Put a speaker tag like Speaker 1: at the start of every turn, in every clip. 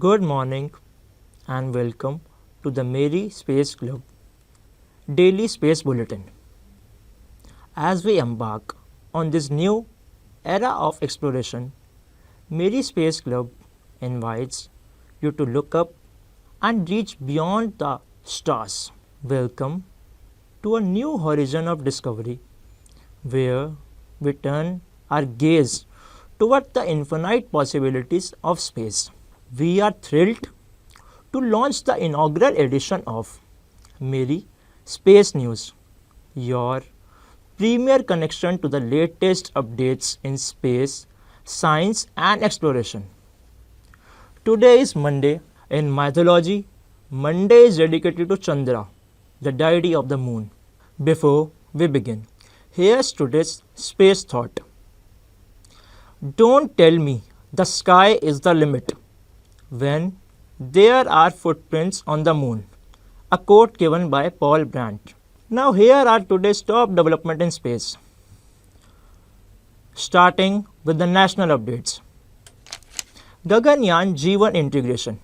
Speaker 1: Good morning and welcome to the MERI Space Club Daily Space Bulletin. As we embark on this new era of exploration, MERI Space Club invites you to look up and reach beyond the stars. Welcome to a new horizon of discovery where we turn our gaze toward the infinite possibilities of space. We are thrilled to launch the inaugural edition of MERI Space News, your premier connection to the latest updates in space, science and exploration. Today is Monday. In mythology, Monday is dedicated to Chandra, the deity of the moon. Before we begin, here's today's space thought. Don't tell me the sky is the limit when there are footprints on the moon. A quote given by Paul Brandt. Now here are today's top development in space. Starting with the national updates. Gaganyaan G1 integration.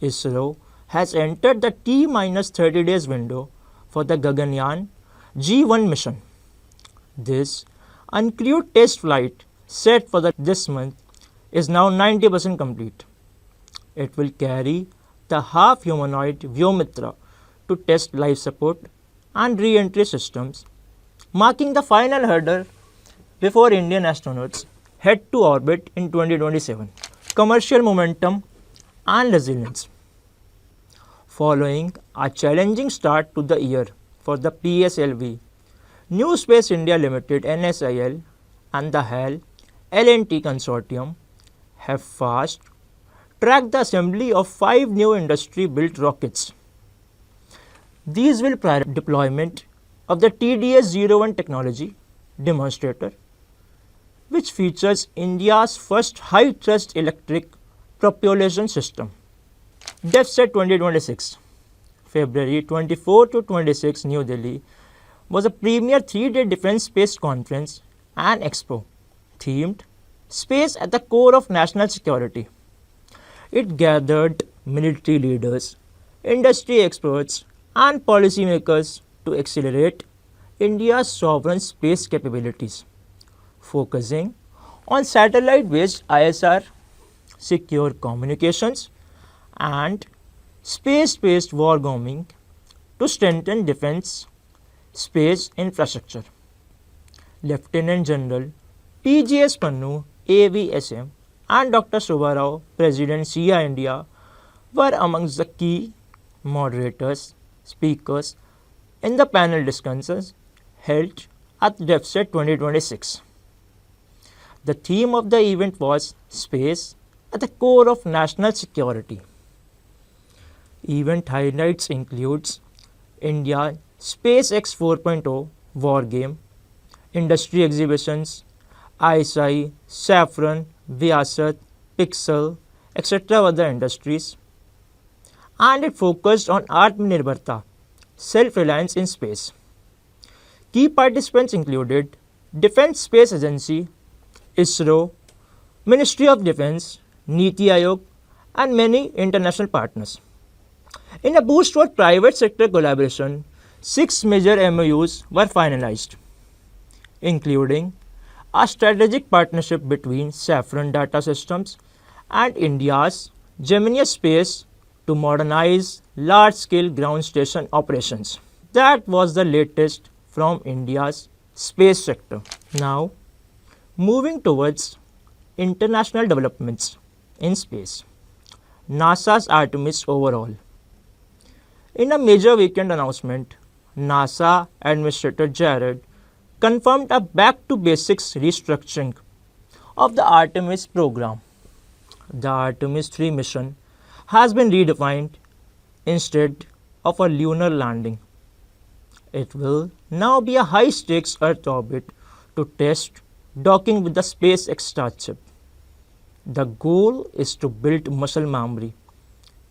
Speaker 1: ISRO has entered the T-30 days window for the Gaganyaan G1 mission. This uncrewed test flight set for this month is now 90% complete. It will carry the half-humanoid Vyommitra to test life support and re-entry systems, marking the final hurdle before Indian astronauts head to orbit in 2027. Commercial momentum and resilience. Following a challenging start to the year for the PSLV, New Space India Limited NSIL and the HAL L&T consortium have fast tracked the assembly of 5 new industry-built rockets. These will prioritize deployment of the TDS-01 technology demonstrator, which features India's first high-thrust electric propulsion system. DefSet 2026, February 24 to 26, New Delhi, was a premier 3-day defense space conference and expo themed Space at the Core of National Security. It gathered military leaders, industry experts and policymakers to accelerate India's sovereign space capabilities, focusing on satellite-based ISR, secure communications and space-based wargaming to strengthen defense space infrastructure. Lieutenant General PGS Pannu, AVSM, and Dr. Subba Rao, President SIA India, were amongst the key moderators, speakers in the panel discussions held at DefSet 2026. The theme of the event was Space at the Core of National Security. Event highlights includes India SpaceX 4.0 war game, industry exhibitions, ISI, Saffron, Vyasat, Pixel, etc. other industries, and it focused on Atmanirbharta, self-reliance in space. Key participants included Defense Space Agency, ISRO, Ministry of Defense, Niti Aayog, and many international partners. In a boost for private sector collaboration, 6 major MOUs were finalized, including a strategic partnership between Saffron Data Systems and India's Gemini Space to modernize large-scale ground station operations. That was the latest from India's space sector. Now, moving towards international developments in space. NASA's Artemis overhaul. In a major weekend announcement, NASA Administrator Jared confirmed a back-to-basics restructuring of the Artemis program. The Artemis 3 mission has been redefined instead of a lunar landing. It will now be a high-stakes Earth orbit to test docking with the SpaceX Starship. The goal is to build muscle memory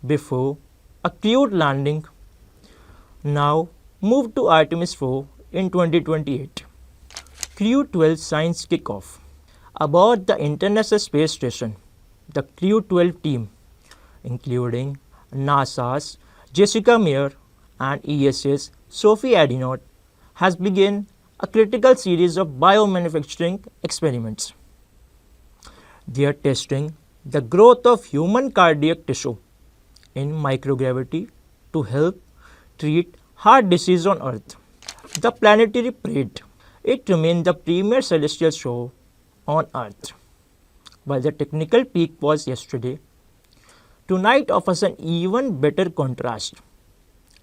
Speaker 1: before a crewed landing. Now move to Artemis 4 in 2028. Crew 12 science kickoff. Aboard the International Space Station, the Crew 12 team including NASA's Jessica Meir and ESA's Sophie Adinot, has begun a critical series of biomanufacturing experiments. They are testing the growth of human cardiac tissue in microgravity to help treat heart disease on Earth. The planetary parade, it remained the premier celestial show on Earth. While the technical peak was yesterday, tonight offers an even better contrast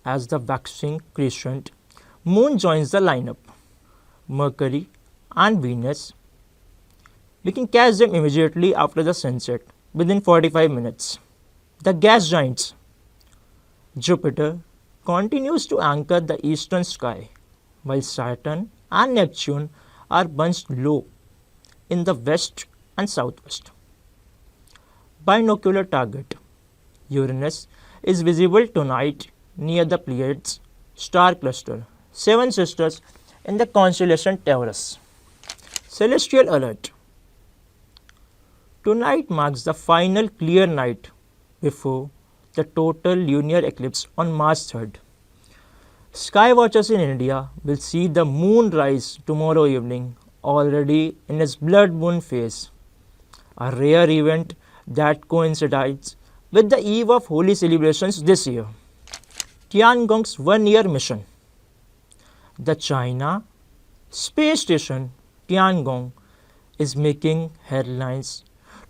Speaker 1: as the waxing crescent moon joins the lineup. Mercury and Venus, we can catch them immediately after the sunset within 45 minutes. The gas giants, Jupiter continues to anchor the eastern sky, while Saturn and Neptune are bunched low in the west and southwest. Binocular target, Uranus is visible tonight near the Pleiades star cluster, Seven Sisters in the constellation Taurus. Celestial alert. Tonight marks the final clear night before the total lunar eclipse on March 3rd. Sky watchers in India will see the moon rise tomorrow evening already in its blood moon phase, a rare event that coincides with the eve of holy celebrations this year. Tiangong's 1-year mission. The China space station Tiangong is making headlines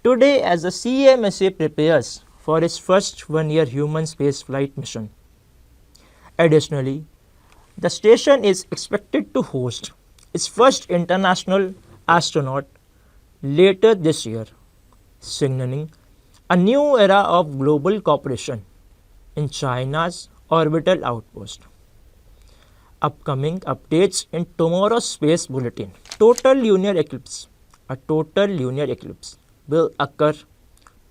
Speaker 1: today as the CMSA prepares for its first 1-year human spaceflight mission. Additionally, the station is expected to host its first international astronaut later this year, signaling a new era of global cooperation in China's orbital outpost. Upcoming updates in tomorrow's space bulletin. Total lunar eclipse. A total lunar eclipse will occur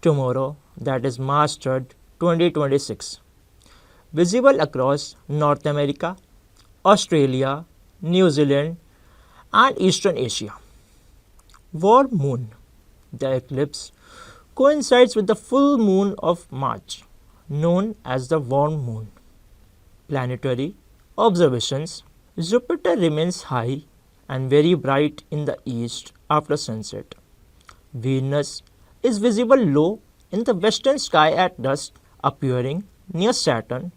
Speaker 1: tomorrow, that is March 3rd, 2026. Visible across North America, Australia, New Zealand and Eastern Asia. Warm moon. The eclipse coincides with the full moon of March, known as the warm moon. Planetary observations. Jupiter remains high and very bright in the east after sunset. Venus is visible low in the western sky at dusk, appearing near Saturn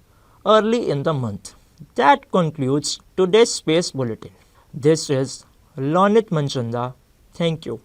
Speaker 1: early in the month. That concludes today's space bulletin. This is Lonit Manchanda. Thank you.